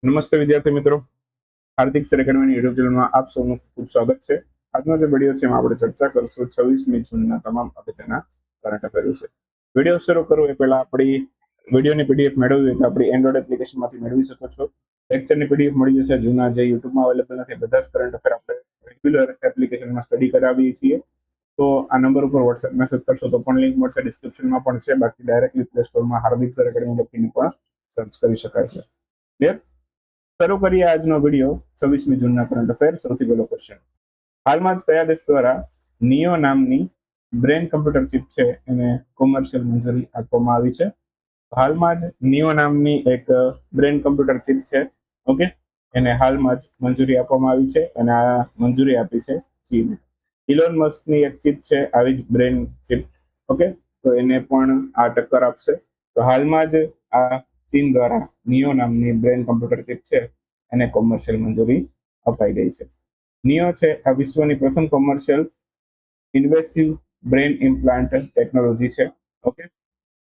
નમસ્તે વિદ્યાર્થી મિત્રો, હાર્દિક સર એકેડમીની યુટ્યુબ ચેનલમાં આપ સૌનું ખૂબ સ્વાગત છે. આજનો જે વિડીયો છે એમાં આપણે ચર્ચા કરશું 26મી જૂનના તમામ અગત્યના કરંટ અફેર વિશે. વિડીયો શરૂ કરું એ પહેલા આપણી વિડીયોની પીડીએફ મેળવવી હોય તો આપણી એન્ડ્રોઈડ એપ્લિકેશનમાંથી મેળવી શકો છો. લેક્ચરની પીડીએફ મળી જશે. જૂના જે યુટ્યુબમાં અવેલેબલ નથી બધા જ કરંટ અફેર આપણે રેગ્યુલર એપ્લિકેશનમાં સ્ટડી કરાવીએ છીએ. તો આ નંબર ઉપર વોટ્સએપ મેસેજ કરશો તો પણ લિંક મળશે, ડિસ્ક્રિપ્શનમાં પણ છે. બાકી ડાયરેક્ટલી પ્લે સ્ટોરમાં હાર્દિક સર એકેડમી લખીને પણ સર્ચ કરી શકાય છે. ક્લિયર? શરૂ કરીએ આજનો વિડીયો 26મી જૂનના કરંટ અફેર. સૌથી પહેલો ક્વેશ્ચન, હાલમાં જ કયા દેશ દ્વારા નિયો નામની બ્રેન કમ્પ્યુટર ચિપ છે એને કોમર્શિયલ મંજૂરી આપવામાં આવી છે? હાલમાં જ નિયો નામની એક બ્રેન કમ્પ્યુટર ચિપ છે, ઓકે, એને હાલમાં જ મંજૂરી આપવામાં આવી છે અને આ મંજૂરી આપી છે ચીન. ઇલોન મસ્કની એક ચિપ છે આવી જ બ્રેન ચિપ, ઓકે, તો એને પણ આ ટક્કર આપશે. તો હાલમાં જ આ ચીન દ્વારા નિયો નામની બ્રેન કમ્પ્યુટર ચિપ છે એને કોમર્શિયલ મંજૂરી અપાઈ ગઈ છે. નિયો છે આ વિશ્વની પ્રથમ કોમર્શિયલ ઇન્વેસિવ બ્રેન ઇમ્પ્લાન્ટ ટેકનોલોજી છે, ઓકે,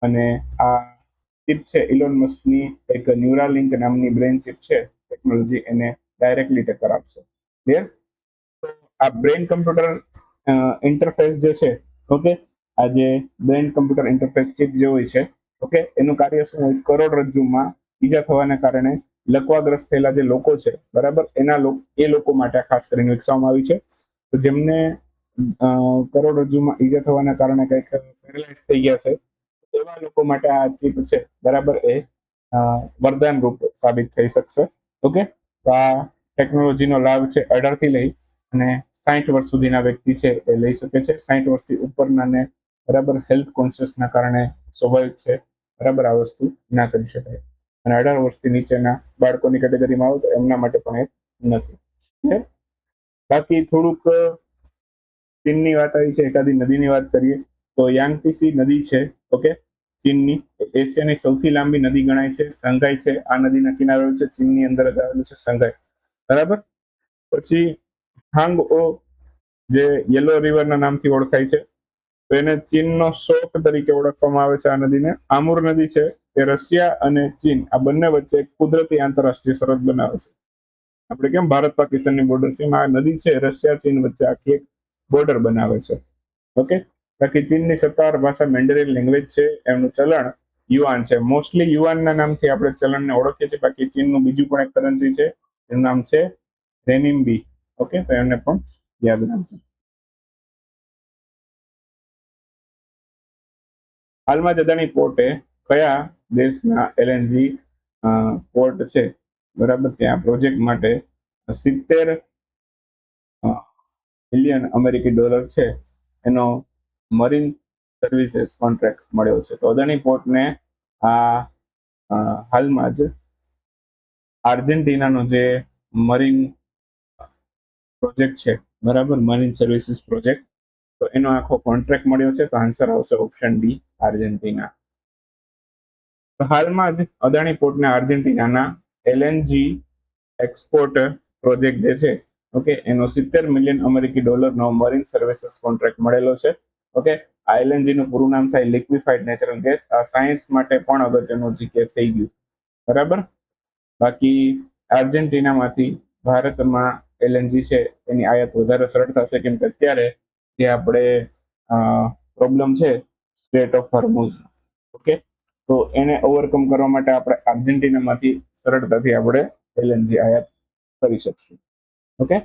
અને આ ચિપ છે ઇલોન મસ્કની એક ન્યુરાલિંક નામની બ્રેન ચિપ છે ટેકનોલોજી, એને ડાયરેક્ટલી ટક્કર આપશે. ક્લિયર? તો આ બ્રેન કમ્પ્યુટર ઇન્ટરફેસ જે છે, ઓકે, આ જે બ્રેન કમ્પ્યુટર ઇન્ટરફેસ ચિપ જે હોય છે, ઓકે, એનું કાર્ય શું હોય? કરોડરજ્જુમાં ઈજા થવાને કારણે લકવાગ્રસ્ત થયેલા જે લોકો છે, બરાબર, એ લોકો માટે ખાસ કરીને વિકસાવવામાં આવી છે. તો જેમને કરોડરજ્જુમાં ઈજા થવાના કારણે કંઈક પેરેલાઇઝ થઈ ગયા છે, એવા લોકો માટે આ ચિપ છે, બરાબર, એ વરદાન રૂપ સાબિત થઈ શકશે. ઓકે, તો આ ટેકનોલોજીનો લાભ છે 18 થી લઈ અને 60 વર્ષ સુધીના વ્યક્તિ છે એ લઈ શકે છે. 60 વર્ષથી ઉપરના ને, બરાબર, હેલ્થ કોન્શિયસના કારણે સ્વાભાવિક છે, બરાબર, આ વસ્તુ ના કરી શકાય. અને 18 વર્ષથી નીચેના બાળકોની કેટેગરીમાં આવે તો એમના માટે પણ એ નથી. બાકી થોડુંક ચીનની વાત આવી છે, એકાદી નદીની વાત કરીએ તો યાંગતીસી નદી છે, ઓકે, ચીનની એશિયાની સૌથી લાંબી નદી ગણાય છે. સંઘાઈ છે આ નદીના કિનારે છે, ચીનની અંદર જ આવેલું છે સંઘાઈ, બરાબર. પછી હાંગ ઓ જે યલો રિવરના નામથી ઓળખાય છે, તો એને ચીનનો શોક તરીકે ઓળખવામાં આવે છે. આ નદીને આમુર નદી છે એ રશિયા અને ચીન આ બંને વચ્ચે કુદરતી આંતરરાષ્ટ્રીય સરહદ બનાવે છે. આપણે કેમ ભારત પાકિસ્તાનની બોર્ડર છે, આ નદી છે રશિયા ચીન વચ્ચે આખી એક બોર્ડર બનાવે છે, ઓકે. બાકી ચીનની સત્તાવાર ભાષા મેન્ડરિન લેંગ્વેજ છે, એમનું ચલણ યુઆન છે. મોસ્ટલી યુઆનના નામથી આપણે ચલણને ઓળખીએ છીએ. બાકી ચીનનું બીજું પણ એક કરન્સી છે, એનું નામ છે રેનિમ્બી, ઓકે, તો એમને પણ યાદ રાખજો. હાલમાં જ અદાણી પોર્ટે કયા દેશના એલએનજી પોર્ટ છે, બરાબર, ત્યાં પ્રોજેક્ટ માટે 70 મિલિયન અમેરિકી ડોલર છે એનો મરીન સર્વિસીસ કોન્ટ્રાક્ટ મળ્યો છે. તો અદાણી પોર્ટને આ હાલમાં જ આર્જેન્ટિનાનો જે મરીન પ્રોજેક્ટ છે, બરાબર, મરીન સર્વિસીસ પ્રોજેક્ટ, તો એનો આખો કોન્ટ્રાક્ટ મળ્યો છે. તો આન્સર આવશે ઓપ્શન ડી, આર્જેન્ટિના. તો હાલમાં જ અદાણી પોર્ટને આર્જેન્ટિનાના એલએનજી એક્સપોર્ટ પ્રોજેક્ટ જે છે, ઓકે, એનો 70 મિલિયન અમેરિકી ડોલરનો મરીન સર્વિસીસ કોન્ટ્રાક્ટ મળેલો છે, ઓકે. આ એલએનજી નું પૂરું નામ થાય લિક્વિફાઈડ નેચરલ ગેસ. આ સાયન્સ માટે પણ અગત્યનું જીકે થઈ ગયું, બરાબર. બાકી આર્જેન્ટિનામાંથી ભારતમાં એલએનજી છે એની આયાત વધારે સરળ થશે, કેમ કે અત્યારે જે આપણે પ્રોબ્લેમ છે સ્ટેટ ઓફ હોર્મુઝ, ઓકે, તો એને ઓવરકમ કરવા માટે આપણે આર્જેન્ટિનામાંથી સરળતાથી આપણે એલએનજી આયાત કરી શકશું, ઓકે.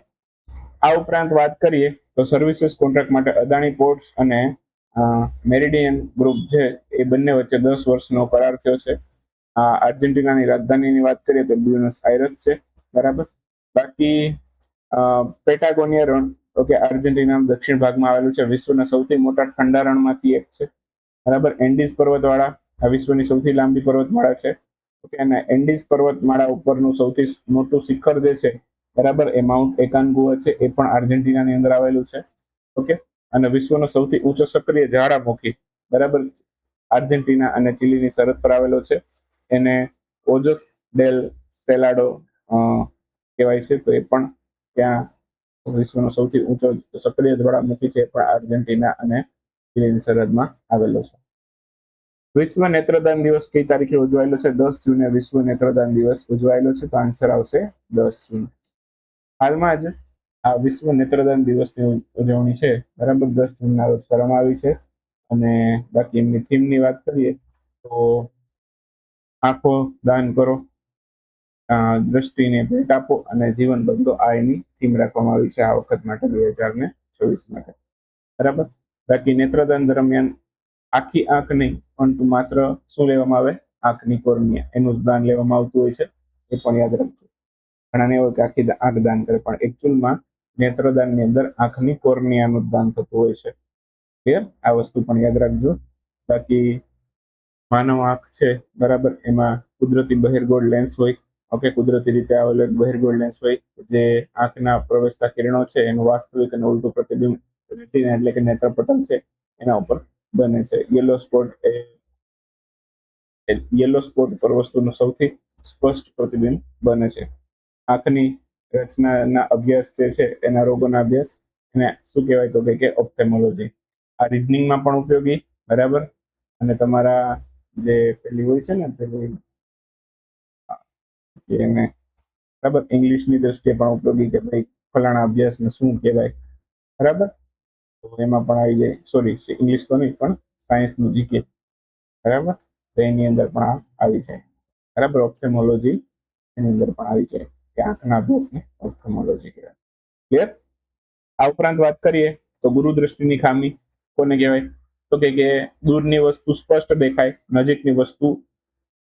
આ ઉપરાંત વાત કરીએ તો સર્વિસીસ કોન્ટ્રાક્ટ માટે અદાણી પોર્ટ્સ અને મેરિડિયન ગ્રુપ છે એ બંને વચ્ચે 10 વર્ષનો કરાર થયો છે. આર્જેન્ટિનાની રાજધાનીની વાત કરીએ તો બ્યુનસ આયર્સ છે, બરાબર. બાકી પેટાગોનિયા રણ, ઓકે, આર્જેન્ટિનાના દક્ષિણ ભાગમાં આવેલું છે. વિશ્વના સૌથી મોટા ઠંડા રણમાંથી એક છે, બરાબર. એન્ડીઝ પર્વતવાળા આ વિશ્વની સૌથી લાંબી પર્વતમાળા છે, ઓકે, અને એન્ડીઝ પર્વતમાળા ઉપરનું સૌથી મોટું શિખર જે છે, બરાબર, એ માઉન્ટ એકાન્ગુઆ છે, એ પણ આર્જેન્ટિનાની અંદર આવેલું છે, ઓકે. અને વિશ્વનો સૌથી ઊંચો સક્રિય જ્વાળામુખી, બરાબર, આર્જેન્ટિના અને ચીલીની સરહદ પર આવેલો છે, એને ઓજોસ ડેલ સેલાડો કહેવાય છે. તો એ પણ ત્યાં વિશ્વનો સૌથી ઊંચો સક્રિય જ્વાળામુખી છે, પણ આર્જેન્ટિના અને ચીલીની સરહદમાં આવેલો છે. વિશ્વ નેત્રદાન દિવસ કઈ તારીખે ઉજવાયેલો છે? 10 જૂને વિશ્વ નેત્રદાન દિવસ ઉજવાયેલો છે, તો આન્સર આવશે 10 જૂન. હાલમાં જ આ વિશ્વ નેત્રદાન દિવસની ઉજવણી છે બરાબર 10 જૂનના રોજ કરવામાં આવી છે. અને બાકી એમની થીમની વાત કરીએ તો આંખો દાન કરો, દ્રષ્ટિને ભેટ આપો અને જીવન બદલો, આ એની થીમ રાખવામાં આવી છે આ વખત માટે 2026 માટે બરાબર. બાકી નેત્રદાન દરમિયાન આખી આંખ નહીં પરંતુ માત્ર શું લેવામાં આવે? આંખની કોર્નિયા, એનું દાન લેવામાં આવતું હોય છે, એ પણ યાદ રાખજો. ઘણાને એવું કે આખી આંખ દાન કરે, પણ એકચ્યુઅલમાં નેત્રદાનની અંદર આંખની કોર્નિયાનું દાન થતું હોય છે. ક્લિયર? આ વસ્તુ પણ યાદ રાખજો. બાકી માનવ આંખ છે બરાબર, એમાં કુદરતી બહિર્ગોળ લેન્સ હોય. ઓકે, કુદરતી રીતે આવેલો એક બહિર્ગોળ લેન્સ હોય જે આંખના પ્રવેશતા કિરણો છે એનું વાસ્તવિક અને ઉલટું પ્રતિબિંબ રેટિના એટલે કે નેત્રપટલ છે એના ઉપર બને છે. યલો સ્પોટ પર વસ્તુનું સૌથી સ્પષ્ટ પ્રતિબિંબ બને છે. આંખની રચનાના અભ્યાસ જે છે એના રોગોના અભ્યાસ એને શું કહેવાય? તો કે ઓપ્થેમોલોજી. આ રિઝનિંગમાં પણ ઉપયોગી બરાબર. અને તમારા જે પેલી હોય છે ને પેલી એને બરાબર ઇંગ્લિશની દ્રષ્ટિએ પણ ઉપયોગી કે ભાઈ ફલાણા અભ્યાસને શું કહેવાય બરાબર, તો એમાં પણ આવી જાય. સોરી, ઇંગ્લિશ તો નહીં પણ સાયન્સનું જીકે બરાબર, તો એની અંદર પણ આ આવી જાય બરાબર. ઓપ્થેમોલોજી એની અંદર પણ આવી જાય કે આંખના અભ્યાસને ઓપ્થેમોલોજી કહેવાય. ક્લિયર? આ ઉપરાંત વાત કરીએ તો ગુરુદ્રષ્ટિની ખામી કોને કહેવાય? તો કે દૂરની વસ્તુ સ્પષ્ટ દેખાય, નજીકની વસ્તુ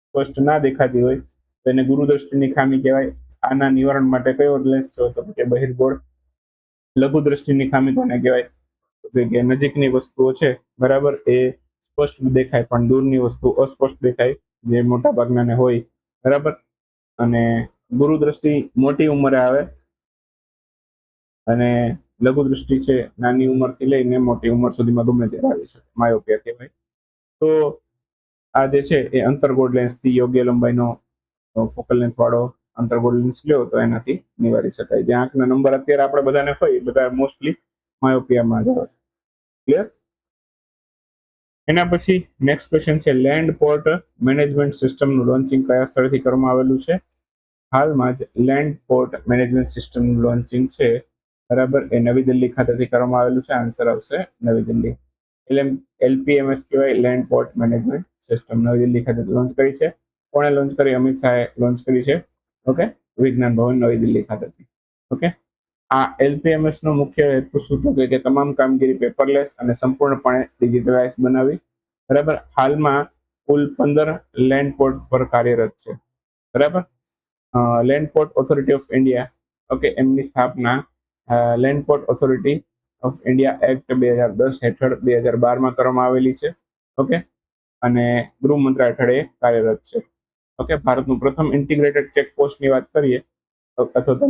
સ્પષ્ટ ના દેખાતી હોય તો એને ગુરુદ્રષ્ટિની ખામી કહેવાય. આના નિવારણ માટે કયો લેન્સ છો? તો કે બહિર્ગોળ. લઘુ દ્રષ્ટિની ખામી કોને કહેવાય? તો કે નજીકની વસ્તુઓ છે બરાબર એ સ્પષ્ટ દેખાય પણ દૂરની વસ્તુ અસ્પષ્ટ દેખાય, જે મોટા ભાગનાને હોય બરાબર. અને ગુરુ દ્રષ્ટિ મોટી ઉંમરે આવે અને લઘુ દ્રષ્ટિ છે નાની ઉંમરથી લઈને મોટી ઉંમર સુધીમાં ગમે ત્યારે આવી શકે, માયોપિયા કહેવાય. તો આ જે છે એ અંતર્ગોળ લેન્સથી યોગ્ય લંબાઈનો ફોકલ લેન્સ વાળો અંતર્ગોળ લેન્સ લ્યો તો એનાથી નિવારી શકાય. જે આંખના નંબર અત્યારે આપણે બધાને હોય બધા મોસ્ટલી માયોપિયામાં જ આવે. ક્લિયર? એના પછી નેક્સ્ટ ક્વેશ્ચન છે, લેન્ડ પોર્ટ મેનેજમેન્ટ સિસ્ટમનું લોન્ચિંગ કયા સ્થળેથી કરવામાં આવેલું છે? હાલમાં જ લેન્ડ પોર્ટ મેનેજમેન્ટ સિસ્ટમનું લોન્ચિંગ છે બરાબર, એ નવી દિલ્હી ખાતેથી કરવામાં આવેલું છે. આન્સર આવશે નવી દિલ્હી. LPMS કહેવાય, લેન્ડ પોર્ટ મેનેજમેન્ટ સિસ્ટમ, નવી દિલ્હી ખાતે લોન્ચ કરી છે. કોણે લોન્ચ કરી? અમિત શાહે લોન્ચ કરી છે. ઓકે, વિજ્ઞાન ભવન નવી દિલ્હી ખાતેથી. ઓકે, આ LPMS નો મુખ્ય હેતુ શું તો કે તમામ કામગીરી પેપરલેસ અને સંપૂર્ણપણે ડિજિટલાઇઝ બનાવી બરાબર. હાલમાં કુલ 15 લેન્ડ પોર્ટ પર કાર્યરત છે બરાબર. Land port authority of India, okay, એમની સ્થાપના land port authority of India act 2010 હેઠળ 2012માં કરવામાં આવેલી છે. ઓકે, અને ગૃહ મંત્રાલય હેઠળ એ કાર્યરત છે. ઓકે, ભારતનું પ્રથમ ઇન્ટિગ્રેટેડ ચેકપોસ્ટની વાત કરીએ અથવા તો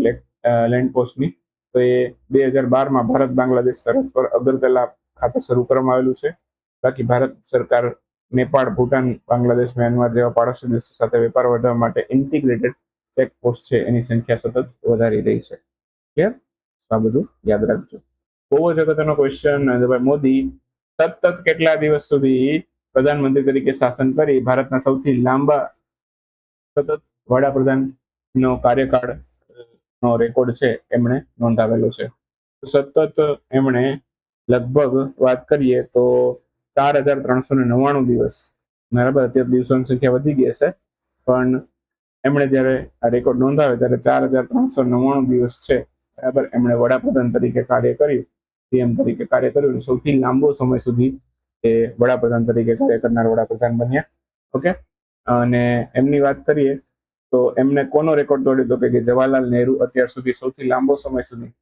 લેન્ડ પોસ્ટની, તો એ 2012માં ભારત બાંગ્લાદેશ સરહદ પર અગરતલા ખાતે શરૂ કરવામાં આવેલું છે. બાકી ભારત સરકાર નેપાળ, ભૂટાન, બાંગ્લાદેશ, મ્યાનમાર જેવા પાડોશી દેશો સાથે વેપાર વધારવા માટે ઇન્ટિગ્રેટેડ ચેકપોસ્ટ છે એની સંખ્યા સતત વધારી રહી છે. ક્લિયર? આ બધું યાદ રાખજો. બહુ જ અગત્યનો ક્વેશ્ચન, ભાઈ મોદી સતત કેટલા દિવસ સુધી પ્રધાનમંત્રી તરીકે શાસન કરી ભારતના સૌથી લાંબા સતત વડાપ્રધાનનો કાર્યકાળ નો રેકોર્ડ છે એમણે નોંધાવેલો છે? સતત એમણે લગભગ વાત કરીએ તો 4399 દિવસ બરાબર. અત્યારે દિવસોની સંખ્યા વધી ગઈ હશે પણ એમણે જ્યારે આ રેકોર્ડ નોંધાવે ત્યારે 4399 દિવસ છે બરાબર એમણે વડાપ્રધાન તરીકે કાર્ય કર્યું, પીએમ તરીકે કાર્ય કર્યું. સૌથી લાંબો સમય સુધી એ વડાપ્રધાન તરીકે કાર્ય કરનાર વડાપ્રધાન બન્યા. ઓકે, અને એમની વાત કરીએ તો એમને કોનો રેકોર્ડ તોડ્યો? તો કે જવાહરલાલ નહેરુ અત્યાર સુધી સૌથી લાંબો સમય સુધી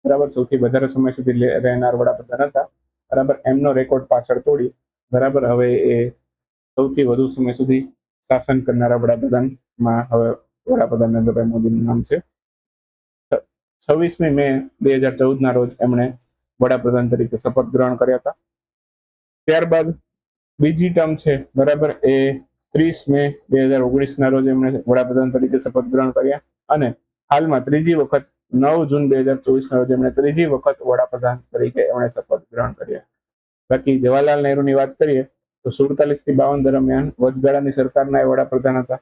બરાબર, સૌથી વધારે સમય સુધી રહેનાર વડાપ્રધાન હતા બરાબર. એમનો રેકોર્ડ પાછળ તોડી બરાબર હવે એ સૌથી વધુ સમય સુધી શાસન કરનારા વડાપ્રધાનમાં હવે વડાપ્રધાન નરેન્દ્રભાઈ મોદીનું નામ છે. 26મી મે 2014ના રોજ એમણે વડાપ્રધાન તરીકે શપથ ગ્રહણ કર્યા હતા. ત્યારબાદ બીજી ટર્મ છે બરાબર એ 30 મે 2019ના રોજ એમણે વડાપ્રધાન તરીકે શપથ ગ્રહણ કર્યા અને હાલમાં ત્રીજી વખત 9 જૂન 2024ના રોજ એમણે ત્રીજી વખત વડાપ્રધાન તરીકે એમણે શપથ ગ્રહણ કર્યા. બાકી જવાહરલાલ નહેરુની વાત કરીએ તો 47 થી 52 દરમિયાન વચગાળાની સરકારના એ વડાપ્રધાન હતા.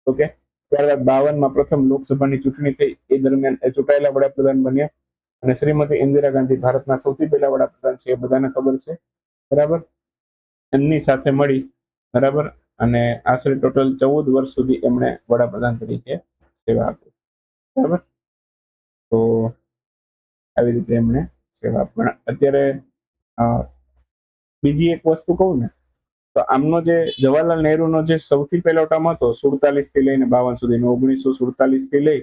ઓકે, ત્યારબાદ 52 પ્રથમ લોકસભાની ચૂંટણી થઈ, એ દરમિયાન એ ચૂંટાયેલા વડાપ્રધાન બન્યા. અને શ્રીમતી ઇન્દિરા ગાંધી ભારતના સૌથી પહેલા વડાપ્રધાન છે, એ બધાને ખબર છે. બરાબર, એમની સાથે મળી, બરાબર, અને આશરે ટોટલ 14 વર્ષ સુધી એમણે વડાપ્રધાન તરીકે સેવા આપી. બરાબર, તો આવી રીતે એમણે સેવા. પણ અત્યારે બીજી એક વસ્તુ કહું ને, તો આમનો જે જવાહરલાલ નહેરુનો જે સૌથી પહેલો ટર્મ હતો 47 થી લઈને 52 સુધીનો, 1947 થી લઈ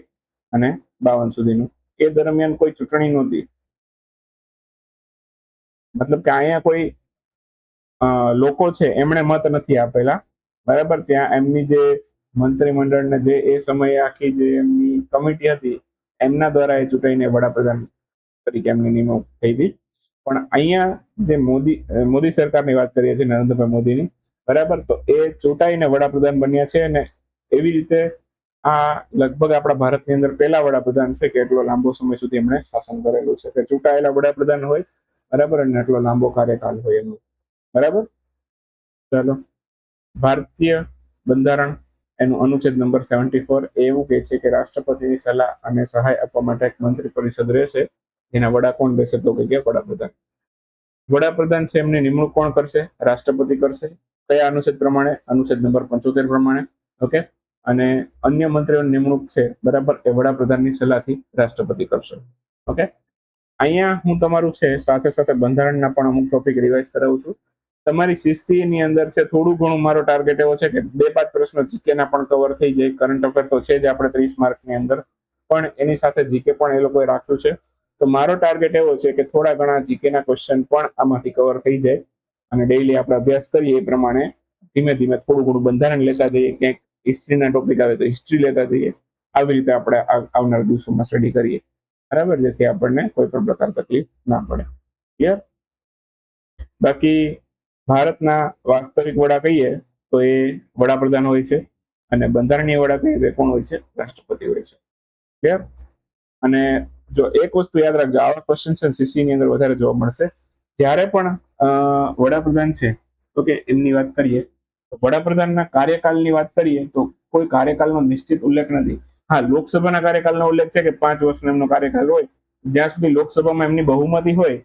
અને 52 સુધીનું, એ દરમિયાન કોઈ ચૂંટણી નહોતી. મતલબ કે અહીંયા કોઈ લોકો છે એમણે મત નથી આપેલા. બરાબર, ત્યાં એમની જે મંત્રીમંડળને જે એ સમયે આખી જે એમની કમિટી હતી એમના દ્વારા એ ચૂંટાઈને વડાપ્રધાન તરીકે એમની નિમણૂક થઈ હતી. પણ અહીંયા જે મોદી સરકારની વાત કરીએ છીએ, નરેન્દ્રભાઈ મોદીની, બરાબર, તો એ ચૂંટાઈને વડાપ્રધાન બન્યા છે. અને એવી રીતે આ લગભગ આપણા ભારતની અંદર પહેલા વડાપ્રધાન છે કે એટલો લાંબો સમય સુધી એમણે શાસન કરેલું છે, કે ચૂંટાયેલા વડાપ્રધાન હોય, બરાબર, અને એટલો લાંબો કાર્યકાળ હોય એનો. બરાબર, ચાલો. ભારતીય બંધારણ એનું અનુચ્છેદ નંબર 74 એવું કહે છે કે રાષ્ટ્રપતિની સલાહ અને સહાય આપવા માટે એક મંત્રી પરિષદ રહેશે, જેના વડા કોણ રહેશે? તો કે વડાપ્રધાન. વડાપ્રધાન છે એમની નિમણૂક કોણ કરશે? રાષ્ટ્રપતિ કરશે. કયા અનુચ્છેદ પ્રમાણે? અનુચ્છેદ નંબર 75 પ્રમાણે. ઓકે, અને અન્ય મંત્રીઓની નિમણૂક છે, બરાબર, એ વડાપ્રધાનની સલાહથી રાષ્ટ્રપતિ કરશે. ઓકે, અહીંયા હું તમારું છે સાથે સાથે બંધારણના પણ અમુક ટોપિક રિવાઇઝ કરાવું છું. તમારી સીસી ની અંદર છે થોડું ઘણું મારો ટાર્ગેટ એવો છે કે 2-5 પ્રશ્નો જીકે ના પણ કવર થઈ જાય. કરંટ અફેર તો છે જ આપણે 30 માર્કની અંદર, પણ એની સાથે જીકે પણ એ લોકોએ રાખ્યું છે. તો મારો ટાર્ગેટ એવો છે કે થોડા ઘણા જીકે ના ક્વેશ્ચન પણ આમાંથી કવર થઈ જાય, અને ડેઈલી આપણે અભ્યાસ કરીએ એ પ્રમાણે ધીમે ધીમે થોડું ઘણું બંધારણ લેતા જઈએ, ક્યાંક હિસ્ટ્રીના ટોપિક આવે તો હિસ્ટ્રી લેતા જઈએ. આવી રીતે આપણે આવનારા દિવસોમાં સ્ટડી કરીએ, બરાબર, જેથી આપણને કોઈ પણ પ્રકાર તકલીફ ના પડે. ક્લિયર? બાકી ભારતના વાસ્તવિક વડા કહીએ તો એ વડાપ્રધાન હોય છે, અને બંધારણીય વડા કહીએ તો કોણ હોય છે? રાષ્ટ્રપતિ હોય છે. ક્લિયર? અને જો એક વસ્તુ યાદ રાખજો, આવા ક્વેશ્ચન છે સીસી ની અંદર વધારે જોવા મળશે. જ્યારે પણ વડાપ્રધાન છે, ઓકે, એમની વાત કરીએ તો વડાપ્રધાનના કાર્યકાળની વાત કરીએ તો કોઈ કાર્યકાળનો નિશ્ચિત ઉલ્લેખ નથી. હા, લોકસભાના કાર્યકાળનો ઉલ્લેખ છે કે 5 વર્ષનો એમનો કાર્યકાળ હોય. જ્યાં સુધી લોકસભામાં એમની બહુમતી હોય,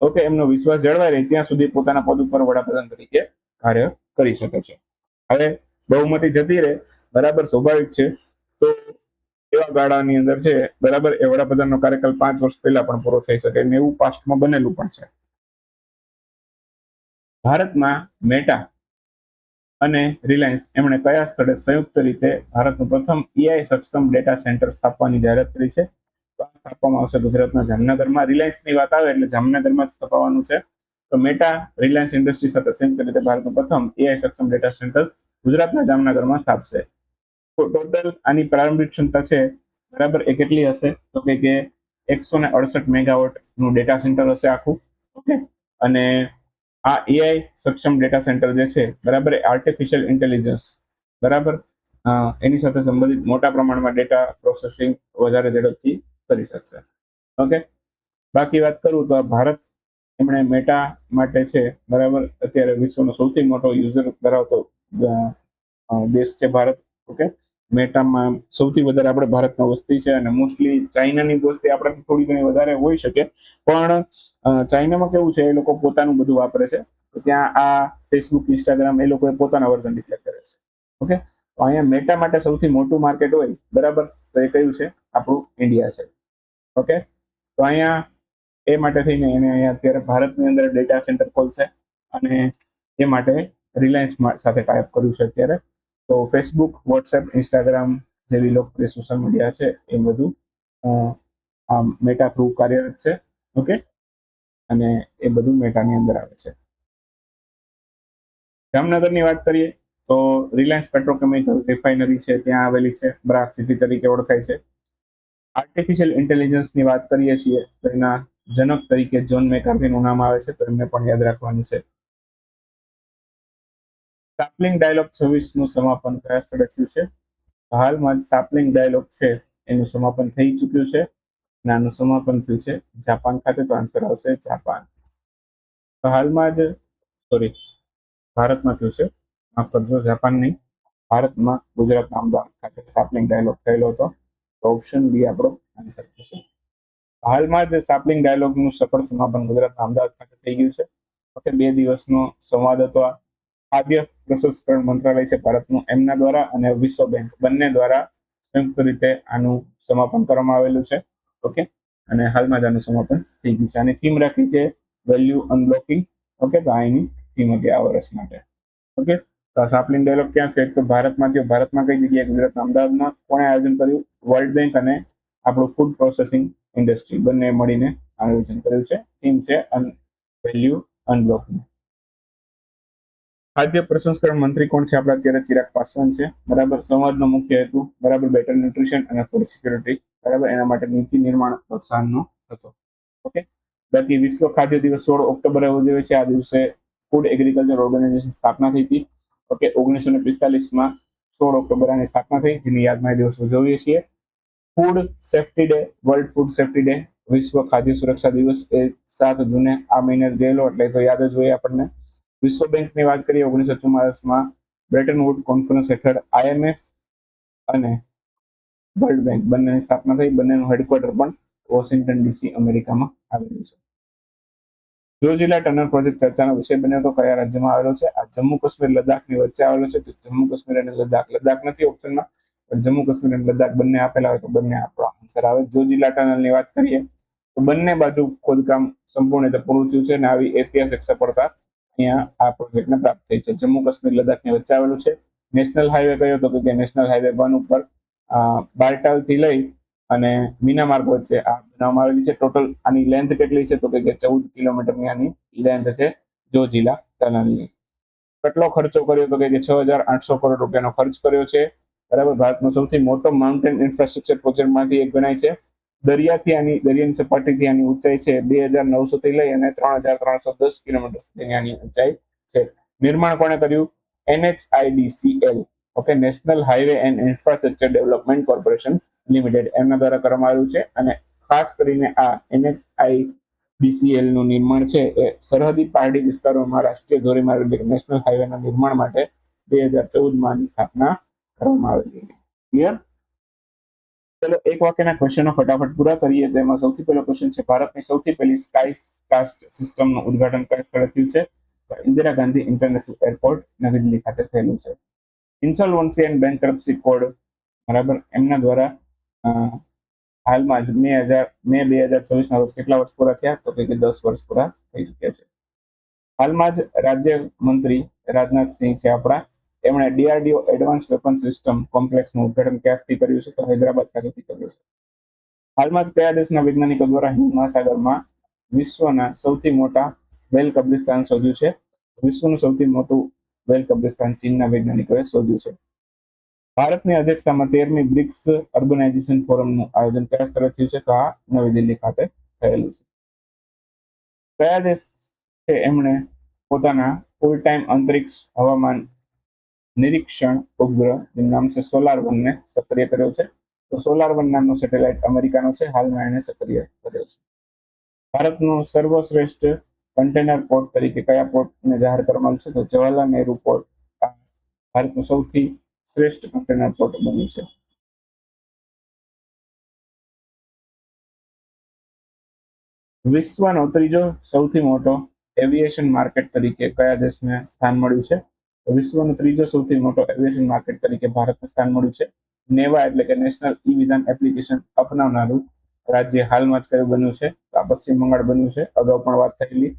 ઓકે, એમનો વિશ્વાસ જળવાઈ રહે, ત્યાં સુધી પોતાના પદ ઉપર વડાપ્રધાન તરીકે કાર્ય કરી શકે છે. હવે બહુમતી જતી રહે, બરાબર, સ્વાભાવિક છે, તો એવા ગાળાની અંદર છે, બરાબર, એ વડાપ્રધાનનો કાર્યકાળ 5 વર્ષ પહેલા પણ પૂરો થઈ શકે, અને એવું પાસ્ટમાં બનેલું પણ છે. ભારતમાં મેટા અને રિલાયન્સ એમણે કયા સ્થળે સંયુક્ત રીતે ભારતનું પ્રથમ એઆઈ સક્ષમ ડેટા સેન્ટર સ્થાપવાની જાહેરાત કરી છે? તો આ સ્થાપવામાં આવશે ગુજરાતના જામનગરમાં. રિલાયન્સની વાત આવે એટલે જામનગરમાં જ સ્થાપવાનું છે. તો મેટા રિલાયન્સ ઇન્ડસ્ટ્રી સાથે સંયુક્ત રીતે ભારતનું પ્રથમ એઆઈ સક્ષમ ડેટા સેન્ટર ગુજરાતના જામનગરમાં સ્થાપશે. ટોટલ આની પ્રારંભિક ક્ષમતા છે, બરાબર, એ કેટલી હશે? તો કે 168 મેગાવોટ નું ડેટા સેન્ટર હશે આખું. ઓકે, અને આ એઆઈ સક્ષમ ડેટા સેન્ટર જે છે, બરાબર, આર્ટિફિશિયલ ઇન્ટેલિજન્સ, બરાબર, એની સાથે સંબંધિત મોટા પ્રમાણમાં ડેટા પ્રોસેસિંગ વધારે ઝડપથી કરી શકશે. ઓકે, બાકી વાત કરું તો ભારત એમણે મેટા માટે છે, બરાબર, અત્યારે વિશ્વનો સૌથી મોટો યુઝર ધરાવતો દેશ છે ભારત. ઓકે, મેટામાં સૌથી વધારે આપણે ભારતમાં વસ્તી છે, અને મોસ્ટલી ચાઇનાની વસ્તી આપણે થોડી ઘણી વધારે હોઈ શકે, પણ ચાઇનામાં કેવું છે, એ લોકો પોતાનું બધું વાપરે છે. તો ત્યાં આ ફેસબુક, ઇન્સ્ટાગ્રામ એ લોકોએ પોતાના વર્ઝન ડિક્લેર કરે છે. ઓકે, તો અહીંયા મેટા માટે સૌથી મોટું માર્કેટ હોય, બરાબર, તો એ કયું છે? આપણું ઇન્ડિયા છે. ઓકે, તો અહીંયા એ માટે થઈને એને અહીંયા અત્યારે ભારતની અંદર ડેટા સેન્ટર ખોલશે, અને એ માટે રિલાયન્સ સાથે ટાઈપ કર્યું છે અત્યારે. તો ફેસબુક, વોટ્સએપ, ઇન્સ્ટાગ્રામ જેવી લોકપ્રિય સોશિયલ મીડિયા છે, એ બધું આ મેટા થ્રુ કાર્યરત છે. ઓકે, અને એ બધું મેટાની અંદર આવે છે. જામનગરની વાત કરીએ તો રિલાયન્સ પેટ્રોકેમિકલ રિફાઇનરી છે, ત્યાં આવેલી છે, બ્રાસ સિટી તરીકે ઓળખાય છે. આર્ટિફિશિયલ ઇન્ટેલિજન્સની વાત કરીએ છીએ તો એના જનક તરીકે જોન મેકાર્થીનું નામ આવે છે, તો એમને પણ યાદ રાખવાનું છે. સાપલિંગ ડાયલોગ 26 નું સમાપન કયા સ્થળે થયું છે? હાલમાં સાપલિંગ ડાયલોગ છે એનું સમાપન થઈ ચૂક્યું છે, અને આનું સમાપન થયું છે જાપાન ખાતે. તો આન્સર આવશે જાપાન. તો હાલમાં જ ભારતમાં થયું છે, માફ કરજો જાપાન નહીં, ભારતમાં ગુજરાતના અમદાવાદ ખાતે સાપલિંગ ડાયલોગ થયેલો હતો. તો ઓપ્શન બી આપણો આન્સર થશે. હાલમાં જ સાપલિંગ ડાયલોગનું સફળ સમાપન ગુજરાતના અમદાવાદ ખાતે થઈ ગયું છે. ઓકે, 2 દિવસનો સંવાદ હતો. ખાદ્ય પ્રસંસ્કરણ મંત્રાલય છે ભારતનું, એમના દ્વારા અને વિશ્વ બેંક બંને દ્વારા સંયુક્ત રીતે આનું સમાપન કરવામાં આવેલું છે. ઓકે, અને હાલમાં જ આનું સમાપન થઈ ગયું છે. આની થીમ રાખી છે વેલ્યુ અનબ્લોકિંગ. ઓકે, તો આની થીમ હતી આ વર્ષ માટે. ઓકે, તો આ સાપલિંગ ડાયલોગ ક્યાં છે? એક તો ભારતમાં થયો. ભારતમાં કઈ જગ્યાએ? ગુજરાતના અમદાવાદમાં. કોણે આયોજન કર્યું? વર્લ્ડ બેંક અને આપણું ફૂડ પ્રોસેસિંગ ઇન્ડસ્ટ્રી બંને મળીને આયોજન કર્યું છે. થીમ છે વેલ્યુ અનબ્લોકિંગ. ખાદ્ય પ્રસંસ્કરણ મંત્રી કોણ છે આપણા અત્યારે? ચિરાગ પાસવાન છે. બરાબર. સંવાદનો મુખ્ય હેતુ બરાબર બેટર ન્યુટ્રિશન અને ફૂડ સિક્યુરિટી બરાબર એના માટે નીતિ નિર્માણ પ્રોત્સાહનનો હતો. ઓકે, બાકી વિશ્વ ખાદ્ય દિવસ 16 ઓક્ટોબરે ઉજવે છે. આ દિવસે ફૂડ એગ્રીકલ્ચર ઓર્ગેનાઇઝેશન સ્થાપના થઈ હતી. ઓકે, 1945માં 16 ઓક્ટોબર આની સ્થાપના થઈ, જેની યાદમાં એ દિવસ ઉજવીએ છીએ. Food safety day, world food safety day, વિશ્વ ખાદ્ય સુરક્ષા દિવસ એ 7 જૂને આ મહિને જ ગયેલો, એટલે તો યાદ જ હોય આપણને. વિશ્વ બેંકની વાત કરીએ 1944માં બ્રેટન વુડ કોન્ફરન્સ હેઠળ IMF અને વર્લ્ડ બેંક બંનેની સ્થાપના થઈ. બંનેનું હેડક્વાર્ટર પણ વોશિંગ્ટન DC અમેરિકામાં આવેલું છે. જોજીલા ટનલ પ્રોજેક્ટ ચર્ચાનો વિષય બન્યો હતો. કયા રાજ્યમાં આવેલો છે? આ જમ્મુ કાશ્મીર લદ્દાખની વચ્ચે આવેલો છે. તો જમ્મુ કાશ્મીર અને લદ્દાખ, લદ્દાખ નથી ઓપ્શનમાં, પણ જમ્મુ કાશ્મીર અને લદ્દાખ બંને આપેલા હોય તો બંને આપણો આન્સર આવે. જોજીલા ટનલની વાત કરીએ તો બંને બાજુ ખોદકામ સંપૂર્ણ રીતે પૂરું થયું છે અને આવી ઐતિહાસિક સફળતા અહીંયા આ પ્રોજેક્ટને પ્રાપ્ત થઈ છે. જમ્મુ કાશ્મીર લદ્દાખની વચ્ચે આવેલું છે. નેશનલ હાઈવે કયો હતો? કે નેશનલ હાઈવે 1 ઉપર બારટાલ થી લઈ અને મીનામાર્ગ વચ્ચે આ બનાવવામાં આવેલી છે. ટોટલ આની લેન્થ કેટલી છે? તો કે 14 કિલોમીટરની આની લેન્થ છે જોજીલા ટનલની. કેટલો ખર્ચો કર્યો? તો કે 6,800 કરોડ રૂપિયાનો ખર્ચ કર્યો છે. બરાબર. ભારતનો સૌથી મોટો માઉન્ટેન ઇન્ફ્રાસ્ટ્રક્ચર પ્રોજેક્ટમાંથી એક ગણાય છે. દરિયાની સપાટીથી આની ઊંચાઈ છે 2,900 થી લઈ અને 3,310 કિલોમીટર સુધીની આની ઊંચાઈ છે. નિર્માણ કોણે કર્યું? NHIDCL. Okay, national highway and infrastructure development corporation limited એમના દ્વારા કરવામાં આવ્યું છે. અને ખાસ કરીને આ NHIDCL નું નિર્માણ છે એ સરહદી પહાડી વિસ્તારોમાં રાષ્ટ્રીય ધોરીમાર્ગ એટલે નેશનલ હાઈવેના નિર્માણ માટે 2014માં સ્થાપના કરવામાં આવેલી હતી. ક્લિયર? ચલો એક વાક્યના ક્વેશ્ચનો ફટાફટ પૂરા કરીએ. તેમાં સૌથી પહેલો ક્વેશ્ચન છે ભારતની સૌથી પહેલી સ્કાય કાસ્ટ સિસ્ટમનું ઉદ્ઘાટન કયા સ્થળે થયું છે? ઇન્દિરા ગાંધી ઇન્ટરનેશનલ એરપોર્ટ નવી દિલ્હી ખાતે થયેલું છે. ઇન્સોલ્વન્સી એન્ડ બેન્કરપ્સી કોડ બરાબર એમના દ્વારા હાલમાં જ મે 2024ના રોજ કેટલા વર્ષ પૂરા થયા? તો કે 10 વર્ષ પૂરા થઈ ચૂક્યા છે. હાલમાં જ રાજ્ય મંત્રી રાજનાથસિંહ છે આપણા, એમણે DRDO એડવાન્સ વેપન સિસ્ટમ કોમ્પ્લેક્સનું ઉદ્ઘાટન ક્યાંથી કર્યું છે? તો હૈદરાબાદ ખાતેથી કર્યું છે. હાલમાં જ કયા દેશના વૈજ્ઞાનિકો દ્વારા હિન્દ મહાસાગરમાં વિશ્વના સૌથી મોટા વેલ કબ્રિસ્તાન શોધ્યું છે? વિશ્વનું સૌથી મોટું વેલ કબ્રિસ્તાન ચીનના વૈજ્ઞાનિકોએ શોધ્યું છે. ભારતની અધ્યક્ષતામાં 13મી બ્રિક્સ અર્બનાઇઝેશન ફોરમનું આયોજન કયા સ્થળે થયું છે? તો આ નવી દિલ્હી ખાતે થયેલું છે. કયા દેશ છે એમણે પોતાના ફૂલ ટાઈમ અંતરિક્ષ હવામાન નિરીક્ષણ ઉપગ્રહ જેનું નામ છે SolarOne ને સક્રિય કર્યો છે? તો SolarOne નામનો સેટેલાઇટ અમેરિકાનો છે. હાલમાં એને સક્રિય કર્યો છે. ભારતનું સર્વશ્રેષ્ઠ કન્ટેનર પોર્ટ તરીકે કયા પોર્ટને જાહેર કરવામાં આવ્યું છે? તો જવાહરલાલ નહેરુ પોર્ટ ભારતનું સૌથી શ્રેષ્ઠ કન્ટેનર પોર્ટ બન્યું છે. વિશ્વનો ત્રીજો સૌથી મોટો એવિએશન માર્કેટ તરીકે કયા દેશને સ્થાન મળ્યું છે? તો વિશ્વનો ત્રીજો સૌથી મોટો એવિએશન માર્કેટ તરીકે ભારતને સ્થાન મળ્યું છે. નેવા એટલે કે નેશનલ ઈ વિધાન એપ્લિકેશન અપનાવનારું રાજ્ય હાલમાં જ કયું બન્યું છે? તો આ પશ્ચિમ બંગાળ બન્યું છે. અગાઉ પણ વાત થયેલી.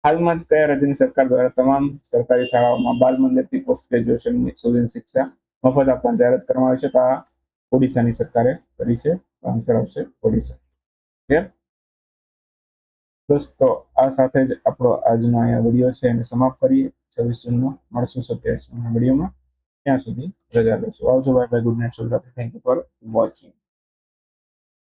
હાલમાં જ કયા રાજ્યની સરકાર દ્વારા તમામ સરકારી શાળાઓમાં બાલ મંદિરથી પોસ્ટ ગ્રેજ્યુએશન સુધીની શિક્ષા મફત આપવાની જાહેરાત કરવામાં આવી છે? તો આ ઓડિશાની સરકારે કરી છે. આન્સર આવશે ઓડિશા. ક્લિયર? દોસ્તો આ સાથે જ આપણો આજનો અહીંયા વિડીયો છે એને સમાપ્ત કરીએ. 26 જૂનનો મળશું 27 વિડીયોમાં. ત્યાં સુધી રજા લેશું. આવજો. Bye bye. Good night. શુભરાત્રી. Thank you for watching.